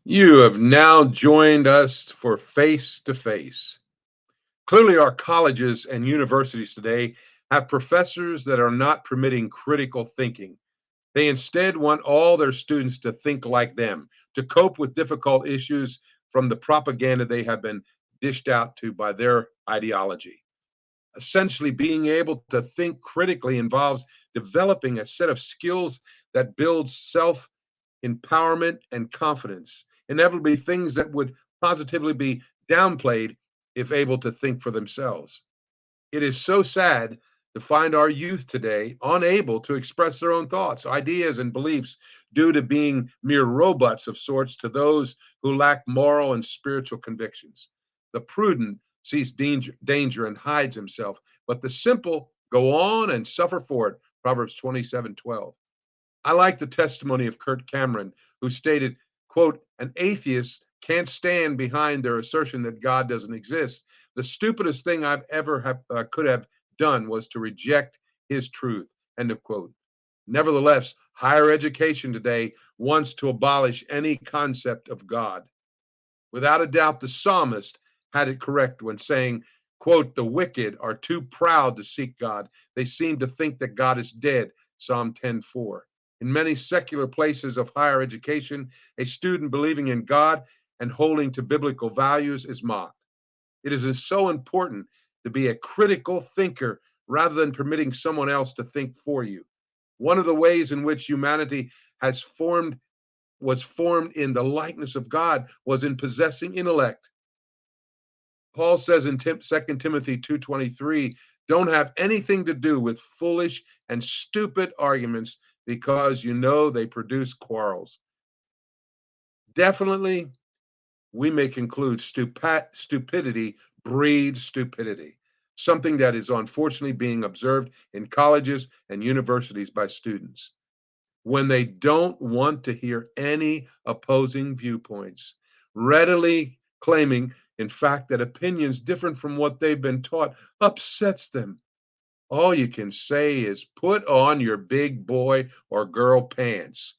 You have now joined us for Face to Face. Clearly, our colleges and universities today have professors that are not permitting critical thinking. They instead want all their students to think like them, to cope with difficult issues from the propaganda they have been dished out to by their ideology. Essentially, being able to think critically involves developing a set of skills that builds self empowerment, and confidence. Inevitably, things that would positively be downplayed if able to think for themselves. It is so sad to find our youth today unable to express their own thoughts, ideas, and beliefs due to being mere robots of sorts to those who lack moral and spiritual convictions. The prudent sees danger and hides himself, but the simple go on and suffer for it. Proverbs 27:12. I like the testimony of Kurt Cameron, who stated, quote, an atheist can't stand behind their assertion that God doesn't exist. The stupidest thing I've ever could have done was to reject his truth, end of quote. Nevertheless, higher education today wants to abolish any concept of God. Without a doubt, the psalmist had it correct when saying, quote, the wicked are too proud to seek God. They seem to think that God is dead. Psalm 10:4. In many secular places of higher education, a student believing in God and holding to biblical values is mocked. It is so important to be a critical thinker rather than permitting someone else to think for you. One of the ways in which humanity has formed was formed in the likeness of God was in possessing intellect. Paul says in 2 Timothy 2:23, don't have anything to do with foolish and stupid arguments because you know they produce quarrels. Definitely, we may conclude stupidity breeds stupidity, something that is unfortunately being observed in colleges and universities by students when they don't want to hear any opposing viewpoints, readily claiming, in fact, that opinions different from what they've been taught upsets them. All you can say is put on your big boy or girl pants.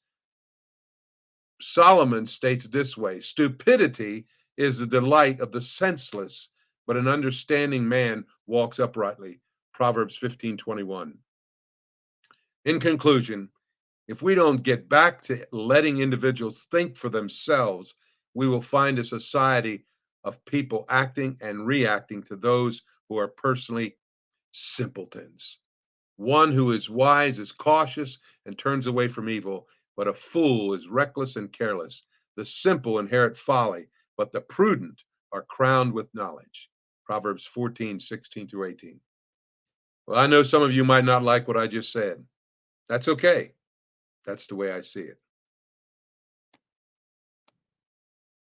Solomon states this way stupidity is the delight of the senseless, but an understanding man walks uprightly. Proverbs 15:21. In conclusion, if we don't get back to letting individuals think for themselves, we will find a society of people acting and reacting to those who are personally simpletons. One who is wise is cautious and turns away from evil, but a fool is reckless and careless. The simple inherit folly, but the prudent are crowned with knowledge. Proverbs 14:16 through 18. Well, I know some of you might not like what I just said. That's okay. That's the way I see it.